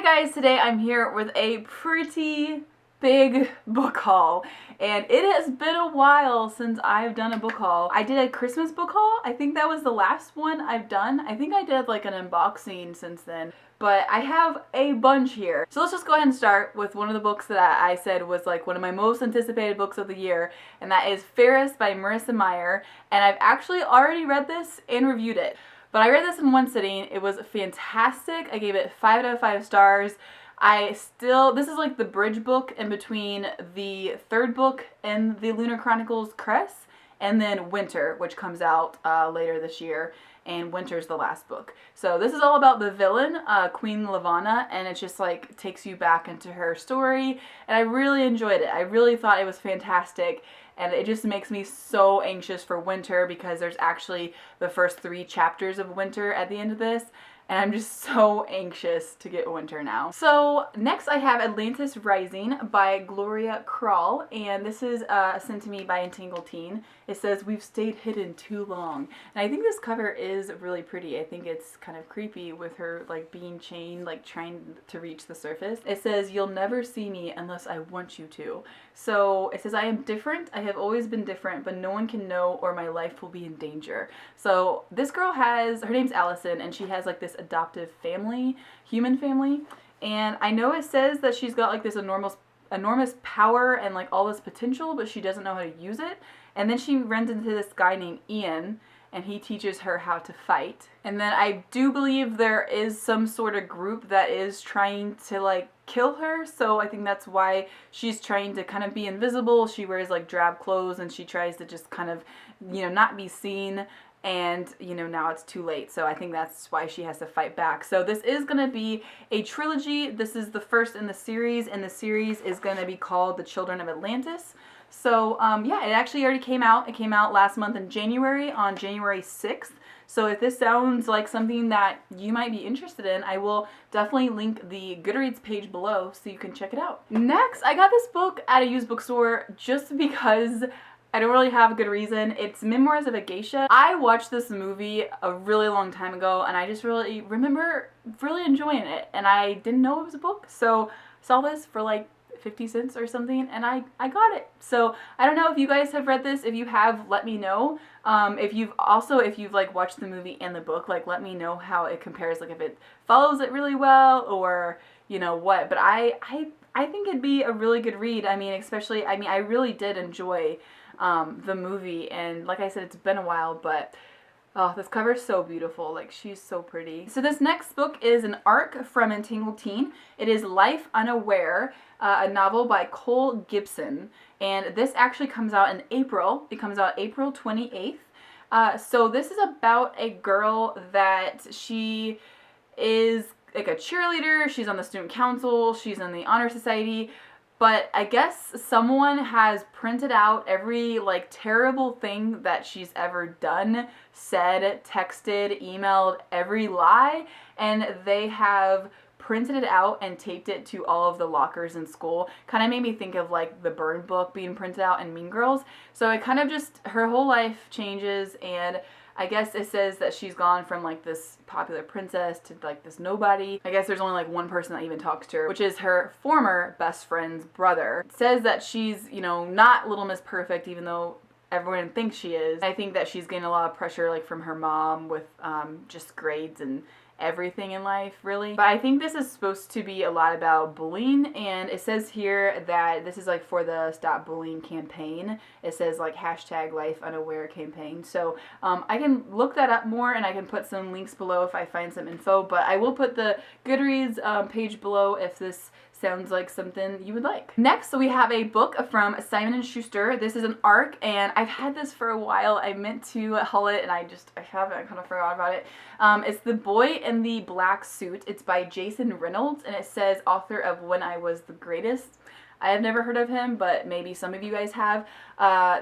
Hi guys, today I'm here with a pretty big book haul, and it has been a while since I've done a book haul. I did a Christmas book haul. I think that was the last one I've done. I think I did like an unboxing since then, but I have a bunch here. So let's just go ahead and start with one of the books that I said was like one of my most anticipated books of the year, and that is Fairest by Marissa Meyer, and I've actually already read this and reviewed it. But I read this in one sitting. It was fantastic. I gave it 5 out of 5 stars. This is like the bridge book in between the third book in the Lunar Chronicles Cress, and then Winter, which comes out later this year, and Winter's the last book. So this is all about the villain, Queen Lavanna, and it just like takes you back into her story, and I really enjoyed it. I really thought it was fantastic, and it just makes me so anxious for Winter because there's actually the first 3 chapters of Winter at the end of this, and I'm just so anxious to get Winter now. So next I have Atlantis Rising by Gloria Krall, and this is sent to me by Entangled Teen. It says, "We've stayed hidden too long." And I think this cover is really pretty. I think it's kind of creepy with her like being chained, like trying to reach the surface. It says, "You'll never see me unless I want you to." So it says, "I am different. I have always been different, but no one can know or my life will be in danger." So this girl her name's Allison, and she has like this adoptive family, human family. And I know it says that she's got like this enormous power and like all this potential, but she doesn't know how to use it. And then she runs into this guy named Ian, and he teaches her how to fight. And then I do believe there is some sort of group that is trying to like kill her, so I think that's why she's trying to kind of be invisible. She wears like drab clothes, and she tries to just kind of, not be seen. And, now it's too late. So I think that's why she has to fight back. So this is going to be a trilogy. This is the first in the series, and the series is going to be called The Children of Atlantis. So, yeah, it actually already came out. It came out last month in January, on January 6th. So if this sounds like something that you might be interested in, I will definitely link the Goodreads page below so you can check it out. Next, I got this book at a used bookstore just because I don't really have a good reason. It's Memoirs of a Geisha. I watched this movie a really long time ago, and I just really remember really enjoying it, and I didn't know it was a book, so I saw this for like 50 cents or something, and I got it. So I don't know if you guys have read this. If you have, let me know. If you've like watched the movie and the book, like let me know how it compares, like if it follows it really well or what. But I think it'd be a really good read. I really did enjoy the movie, and like I said, it's been a while, but oh, this cover is so beautiful. Like, she's so pretty. So this next book is an ARC from Entangled Teen. It is Life Unaware, a novel by Cole Gibson, and this actually comes out in April. It comes out April 28th. So this is about a girl that she is like a cheerleader. She's on the student council. She's in the honor society. But I guess someone has printed out every like terrible thing that she's ever done, said, texted, emailed, every lie, and they have printed it out and taped it to all of the lockers in school. Kind of made me think of like the Burn book being printed out in Mean Girls. So it kind of just, her whole life changes, and I guess it says that she's gone from like this popular princess to like this nobody. I guess there's only like one person that even talks to her, which is her former best friend's brother. It says that she's, not Little Miss Perfect, even though everyone thinks she is. I think that she's getting a lot of pressure like from her mom with just grades and everything in life, really. But I think this is supposed to be a lot about bullying, and it says here that this is like for the Stop Bullying campaign. It says like hashtag Life Unaware campaign. So I can look that up more, and I can put some links below if I find some info, but I will put the Goodreads page below if this sounds like something you would like. Next, so we have a book from Simon & Schuster. This is an ARC, and I've had this for a while. I meant to haul it, and I haven't. I kind of forgot about it. It's The Boy in the Black Suit. It's by Jason Reynolds, and it says author of When I Was the Greatest. I have never heard of him, but maybe some of you guys have.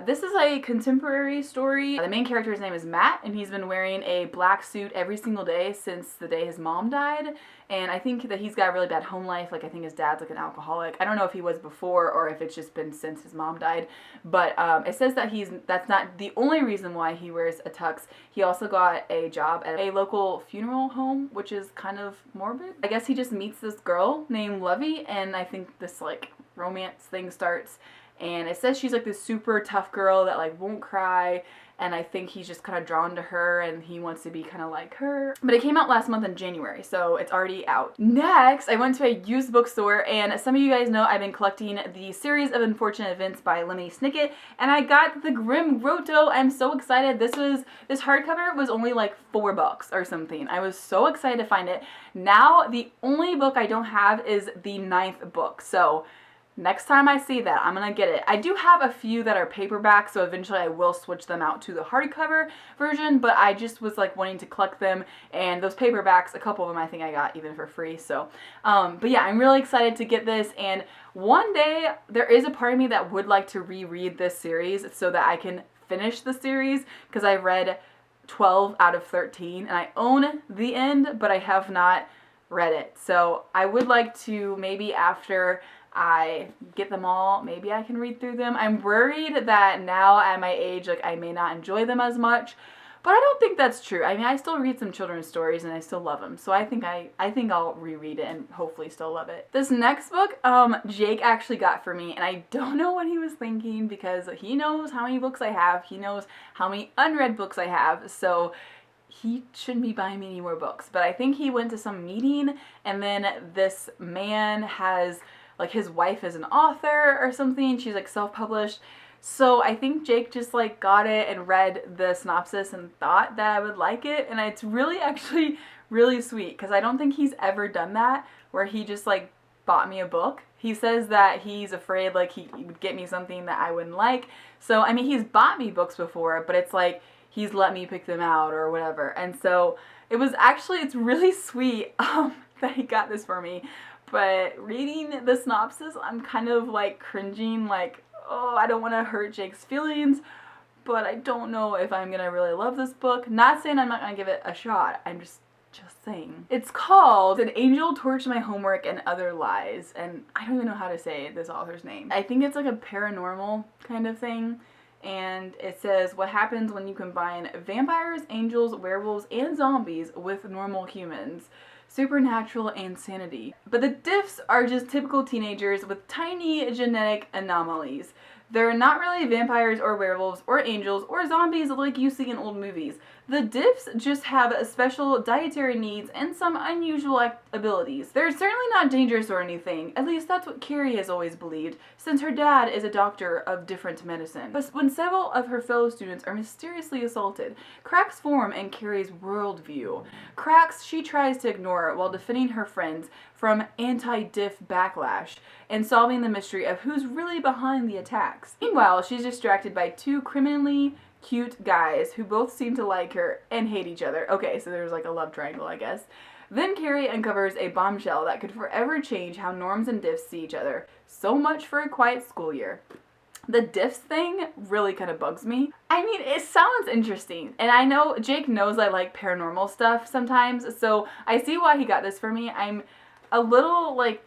This is a contemporary story. The main character's name is Matt, and he's been wearing a black suit every single day since the day his mom died. And I think that he's got a really bad home life. Like, I think his dad's like an alcoholic. I don't know if he was before or if it's just been since his mom died. But it says that that's not the only reason why he wears a tux. He also got a job at a local funeral home, which is kind of morbid. I guess he just meets this girl named Lovey, and I think this like romance thing starts. And it says she's like this super tough girl that like won't cry, and I think he's just kind of drawn to her and he wants to be kind of like her. But it came out last month in January, so it's already out. Next, I went to a used bookstore, and some of you guys know I've been collecting the Series of Unfortunate Events by Lemony Snicket, and I got the Grimm Grotto. I'm so excited. This hardcover was only like $4 or something. I was so excited to find it. Now, the only book I don't have is the 9th book, so next time I see that, I'm gonna get it. I do have a few that are paperback, so eventually I will switch them out to the hardcover version, but I just was like wanting to collect them, and those paperbacks, a couple of them I think I got even for free, so. But yeah, I'm really excited to get this, and one day there is a part of me that would like to reread this series so that I can finish the series, because I've read 12 out of 13, and I own the end, but I have not read it. So I would like to, maybe after I get them all, maybe I can read through them. I'm worried that now at my age, like, I may not enjoy them as much, but I don't think that's true. I mean, I still read some children's stories and I still love them, so I think I'll reread it and hopefully still love it. This next book, Jake actually got for me, and I don't know what he was thinking, because he knows how many books I have. He knows how many unread books I have, so he shouldn't be buying me any more books. But I think he went to some meeting, and then this man has, like, his wife is an author or something. She's like self-published. So I think Jake just like got it and read the synopsis and thought that I would like it. And it's really actually really sweet, because I don't think he's ever done that where he just like bought me a book. He says that he's afraid like he would get me something that I wouldn't like. So I mean, he's bought me books before, but it's like he's let me pick them out or whatever. And so it's really sweet that he got this for me. But reading the synopsis, I'm kind of like cringing, like, oh, I don't want to hurt Jake's feelings, but I don't know if I'm gonna really love this book. Not saying I'm not gonna give it a shot, I'm just saying. It's called An Angel Torched My Homework and Other Lies, and I don't even know how to say this author's name. I think it's like a paranormal kind of thing, and it says, what happens when you combine vampires, angels, werewolves, and zombies with normal humans? Supernatural insanity. But the diffs are just typical teenagers with tiny genetic anomalies. They're not really vampires or werewolves or angels or zombies like you see in old movies. The diffs just have special dietary needs and some unusual abilities. They're certainly not dangerous or anything, at least that's what Carrie has always believed, since her dad is a doctor of different medicine. But when several of her fellow students are mysteriously assaulted, cracks form in Carrie's worldview. Cracks she tries to ignore while defending her friends from anti-diff backlash and solving the mystery of who's really behind the attacks. Meanwhile, she's distracted by two criminally cute guys who both seem to like her and hate each other. Okay, so there's like a love triangle, I guess. Then Carrie uncovers a bombshell that could forever change how norms and diffs see each other. So much for a quiet school year. The diffs thing really kind of bugs me. I mean, it sounds interesting, and I know Jake knows I like paranormal stuff sometimes, so I see why he got this for me. I'm a little like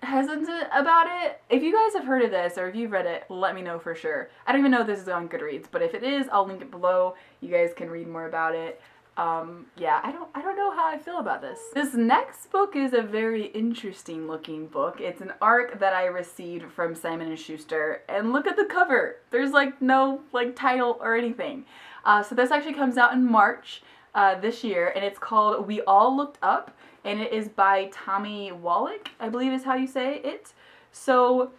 hesitant about it. If you guys have heard of this or if you've read it, let me know for sure. I don't even know if this is on Goodreads, but if it is, I'll link it below. You guys can read more about it. Yeah, I don't know how I feel about this. This next book is a very interesting looking book. It's an ARC that I received from Simon & Schuster, and look at the cover. There's like no like title or anything. So this actually comes out in March this year, and it's called We All Looked Up, and it is by Tommy Wallach, I believe is how you say it. So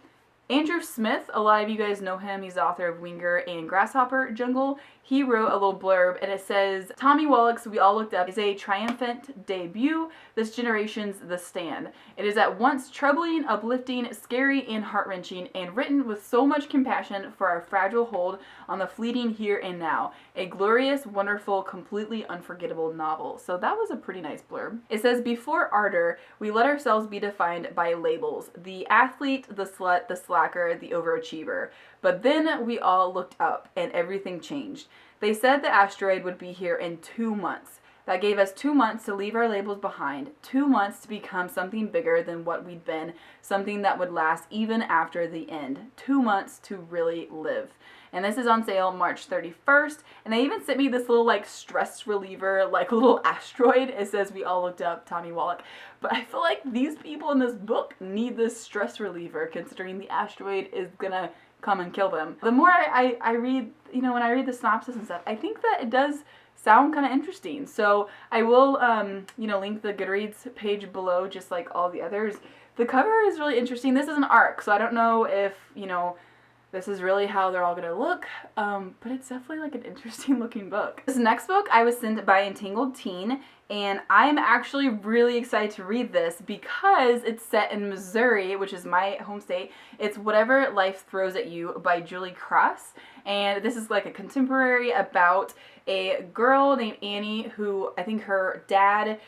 Andrew Smith, a lot of you guys know him. He's the author of Winger and Grasshopper Jungle. he wrote a little blurb, and it says, Tommy Wallach's We All Looked Up is a triumphant debut, this generation's The Stand. It is at once troubling, uplifting, scary, and heart-wrenching, and written with so much compassion for our fragile hold on the fleeting here and now. A glorious, wonderful, completely unforgettable novel. So that was a pretty nice blurb. It says, before ardor, we let ourselves be defined by labels. The athlete, the slut, the slacker, the overachiever. But then we all looked up, and everything changed. They said the asteroid would be here in 2 months. That gave us 2 months to leave our labels behind, 2 months to become something bigger than what we'd been, something that would last even after the end. 2 months to really live. And this is on sale March 31st. And they even sent me this little like stress reliever, like little asteroid. It says We All Looked Up, Tommy Wallach. But I feel like these people in this book need this stress reliever, considering the asteroid is gonna come and kill them. The more I read, you know, when I read the synopsis and stuff, I think that it does sound kind of interesting. So I will, you know, link the Goodreads page below, just like all the others. The cover is really interesting. This is an ARC, so I don't know if, you know, this is really how they're all gonna look, but it's definitely like an interesting looking book. This next book I was sent by Entangled Teen, and I'm actually really excited to read this because it's set in Missouri, which is my home state. It's Whatever Life Throws at You by Julie Cross, and this is like a contemporary about a girl named Annie who, I think her dad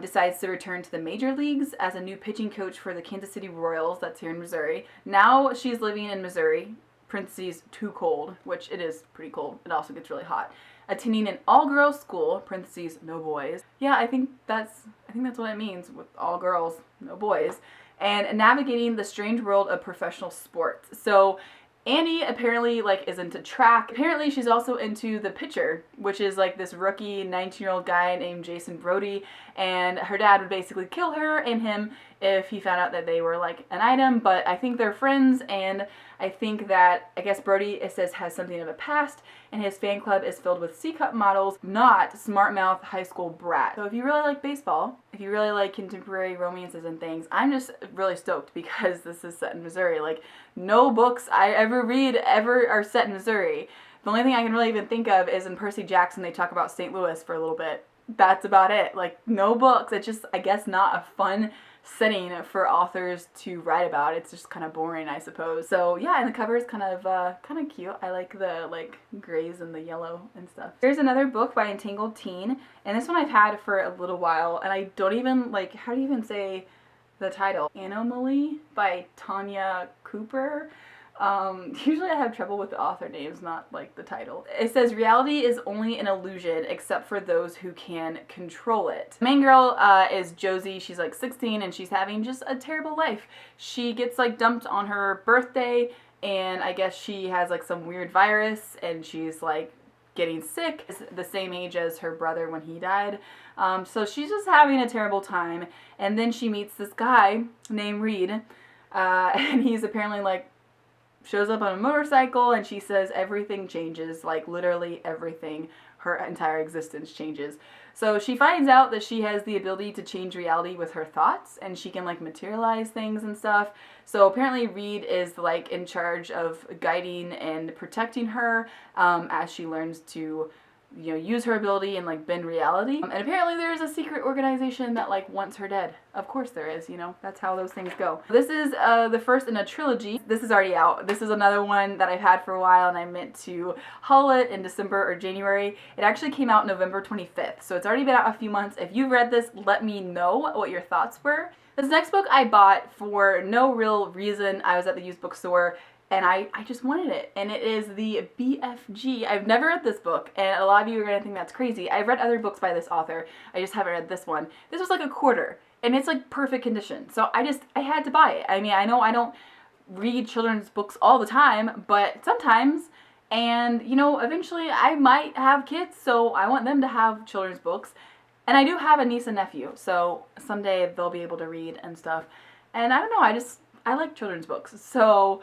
decides to return to the major leagues as a new pitching coach for the Kansas City Royals, that's here in Missouri. Now she's living in Missouri, parentheses, too cold, which it is pretty cold. It also gets really hot. Attending an all-girls school, parentheses, no boys. Yeah, I think that's what it means with all girls, no boys. And navigating the strange world of professional sports. So Annie apparently like is into track. Apparently she's also into The Pitcher, which is like this rookie 19-year-old guy named Jason Brody, and her dad would basically kill her and him if he found out that they were like an item, but I think they're friends, and I think that, I guess Brody, it says, has something of a past, and his fan club is filled with C-cup models, not smart mouth high school brat. So if you really like baseball, if you really like contemporary romances and things, I'm just really stoked because this is set in Missouri. Like, no books I ever read ever are set in Missouri. The only thing I can really even think of is in Percy Jackson, they talk about St. Louis for a little bit. That's about it. Like, no books. It's just, I guess, not a fun setting for authors to write about. It's just kind of boring, I suppose. So yeah, and the cover is kind of cute. I like the like grays and the yellow and stuff. Here's another book by Entangled Teen, and this one I've had for a little while, and I don't even like, how do you even say the title? Anomaly by Tanya Cooper. Usually I have trouble with the author names, not like the title. It says reality is only an illusion except for those who can control it. The main girl is Josie. She's like 16 and she's having just a terrible life. She gets like dumped on her birthday, and I guess she has like some weird virus and she's like getting sick. Is the same age as her brother when he died. So she's just having a terrible time, and then she meets this guy named Reed, and he's apparently like shows up on a motorcycle, and she says everything changes, like literally everything. Her entire existence changes. So she finds out that she has the ability to change reality with her thoughts, and she can like materialize things and stuff. So apparently Reed is like in charge of guiding and protecting her as she learns to, you know, use her ability and like bend reality. And apparently there's a secret organization that like wants her dead. Of course there is, you know, that's how those things go. This is the first in a trilogy. This is already out. This is another one that I've had for a while, and I meant to haul it in December or January. It actually came out November 25th, so it's already been out a few months. If you've read this, let me know what your thoughts were. This next book I bought for no real reason. I was at the used bookstore and I just wanted it, and it is the BFG. I've never read this book, and a lot of you are going to think that's crazy. I've read other books by this author. I just haven't read this one. This was like a quarter, and it's like perfect condition. So I had to buy it. I mean, I know I don't read children's books all the time, but sometimes, and you know, eventually I might have kids, so I want them to have children's books. And I do have a niece and nephew, so someday they'll be able to read and stuff. And I don't know, I like children's books. So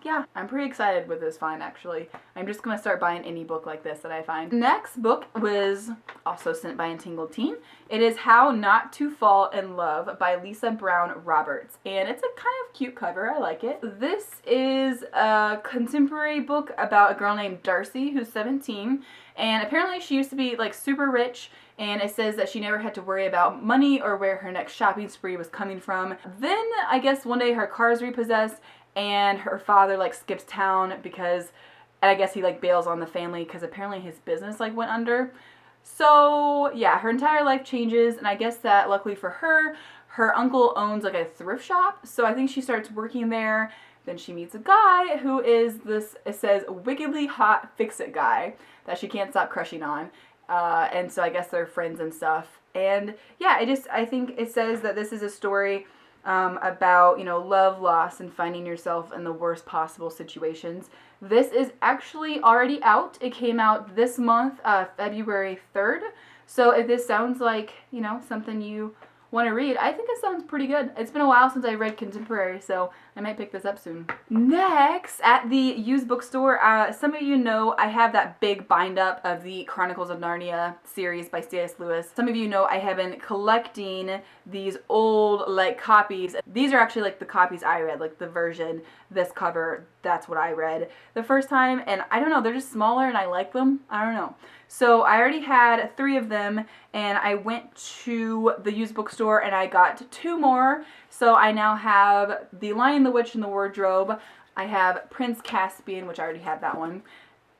Yeah, I'm pretty excited with this find, actually. I'm just gonna start buying any book like this that I find. Next book was also sent by Entangled Teen. It is How Not to Fall in Love by Lisa Brown Roberts, and it's a kind of cute cover. I like it. This is a contemporary book about a girl named Darcy who's 17, and apparently she used to be like super rich, and it says that she never had to worry about money or where her next shopping spree was coming from. Then I guess one day her car is repossessed, and her father like skips town because, and I guess he like bails on the family because apparently his business like went under. So yeah, her entire life changes, and I guess that luckily for her, her uncle owns like a thrift shop, so I think she starts working there. Then she meets a guy who is this, it says, wickedly hot fix-it guy that she can't stop crushing on. And so I guess they're friends and stuff. And yeah, I think it says that this is a story about, you know, love, loss, and finding yourself in the worst possible situations. This is actually already out. It came out this month, February 3rd. So if this sounds like, you know, something you want to read, I think it sounds pretty good. It's been a while since I read contemporary, so I might pick this up soon. Next, at the used bookstore, some of you know I have that big bind up of the Chronicles of Narnia series by C.S. Lewis. Some of you know I have been collecting these old like copies. These are actually like the copies I read, like the version, this cover, that's what I read the first time, and I don't know, they're just smaller and I like them. I don't know. So I already had 3 of them, and I went to the used bookstore and I got 2 more. So I now have The Lion, the Witch, and the Wardrobe. I have Prince Caspian, which I already had that one.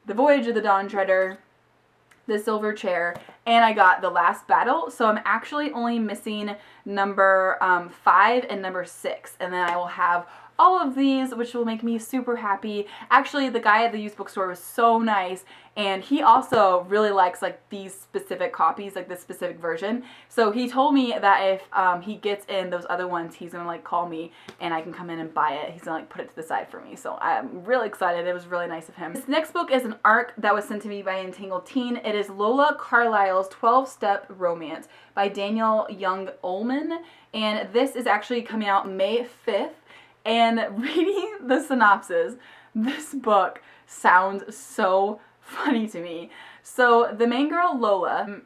The Voyage of the Dawn Treader, The Silver Chair, and I got The Last Battle. So I'm actually only missing number 5 and number 6, and then I will have all of these, which will make me super happy. Actually, the guy at the used bookstore was so nice, and he also really likes like these specific copies, like this specific version. So he told me that if he gets in those other ones, he's gonna like call me and I can come in and buy it. He's gonna like put it to the side for me. So I'm really excited. It was really nice of him. This next book is an ARC that was sent to me by Entangled Teen. It is Lola Carlisle's 12-Step Romance by Daniel Young Ullman, and this is actually coming out May 5th. And reading the synopsis, this book sounds so funny to me. So the main girl, Lola,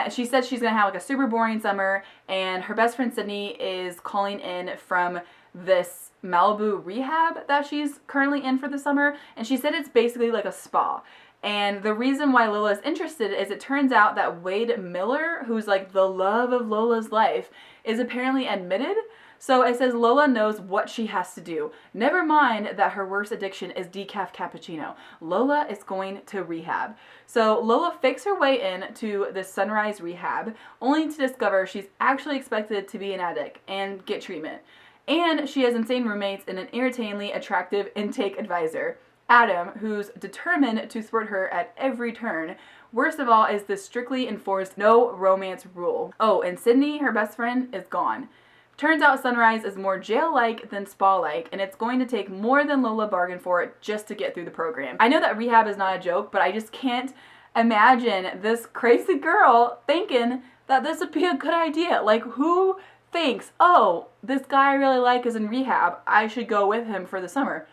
she said she's gonna have like a super boring summer, and her best friend Sydney is calling in from this Malibu rehab that she's currently in for the summer, and she said it's basically like a spa. And the reason why Lola is interested is it turns out that Wade Miller, who's like the love of Lola's life, is apparently admitted. So it says Lola knows what she has to do. Never mind that her worst addiction is decaf cappuccino. Lola is going to rehab. So Lola fakes her way in to the Sunrise rehab, only to discover she's actually expected to be an addict and get treatment. And she has insane roommates and an irritatingly attractive intake advisor, Adam, who's determined to thwart her at every turn. Worst of all is the strictly enforced no romance rule. Oh, and Sydney, her best friend, is gone. Turns out Sunrise is more jail-like than spa-like, and it's going to take more than Lola bargained for just to get through the program. I know that rehab is not a joke, but I just can't imagine this crazy girl thinking that this would be a good idea. Like, who thinks, oh, this guy I really like is in rehab, I should go with him for the summer?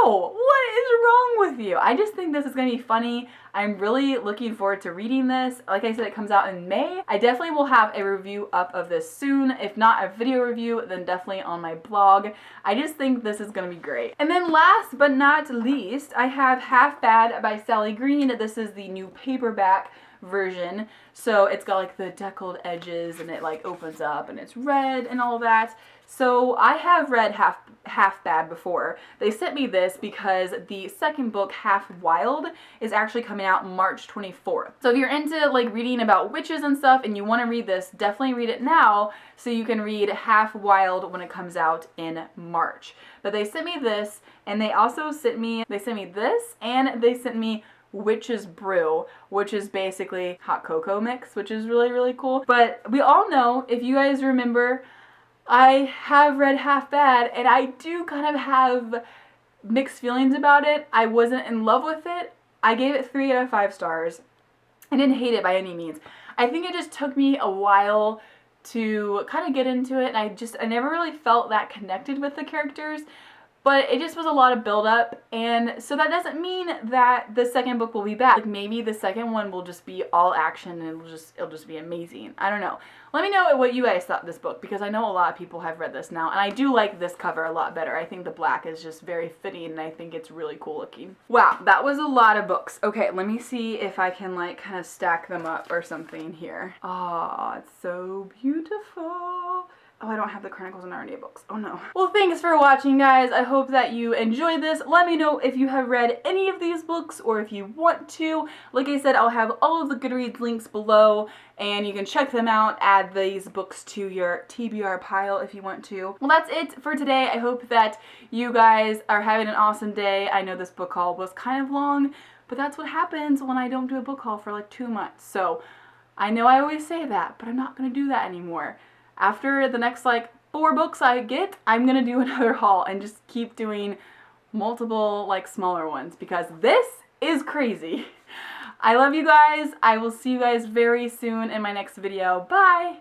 No! What is wrong with you? I just think this is going to be funny. I'm really looking forward to reading this. Like I said, it comes out in May. I definitely will have a review up of this soon. If not a video review, then definitely on my blog. I just think this is going to be great. And then last but not least, I have Half Bad by Sally Green. This is the new paperback version. So it's got like the deckled edges and it like opens up and it's red and all that. So I have read Half Bad before. They sent me this because the second book, Half Wild, is actually coming out March 24th. So if you're into like reading about witches and stuff and you want to read this, definitely read it now so you can read Half Wild when it comes out in March. But they sent me this, and they also sent me this, and they sent me Witch's Brew, which is basically hot cocoa mix, which is really, really cool. But we all know, if you guys remember, I have read Half Bad, and I do kind of have mixed feelings about it. I wasn't in love with it. I gave it 3 out of 5 stars. I didn't hate it by any means. I think it just took me a while to kind of get into it, and I never really felt that connected with the characters. But it just was a lot of build up, and so that doesn't mean that the second book will be bad. Like maybe the second one will just be all action and it'll just be amazing. I don't know. Let me know what you guys thought of this book, because I know a lot of people have read this now, and I do like this cover a lot better. I think the black is just very fitting, and I think it's really cool looking. Wow, that was a lot of books. Okay, let me see if I can like kind of stack them up or something here. Oh, it's so beautiful. Oh, I don't have the Chronicles of Narnia books. Oh no. Well, thanks for watching, guys. I hope that you enjoyed this. Let me know if you have read any of these books or if you want to. Like I said, I'll have all of the Goodreads links below, and you can check them out. Add these books to your TBR pile if you want to. Well, that's it for today. I hope that you guys are having an awesome day. I know this book haul was kind of long, but that's what happens when I don't do a book haul for like 2 months. So I know I always say that, but I'm not going to do that anymore. After the next like 4 books I get, I'm gonna do another haul and just keep doing multiple like smaller ones, because this is crazy. I love you guys. I will see you guys very soon in my next video. Bye!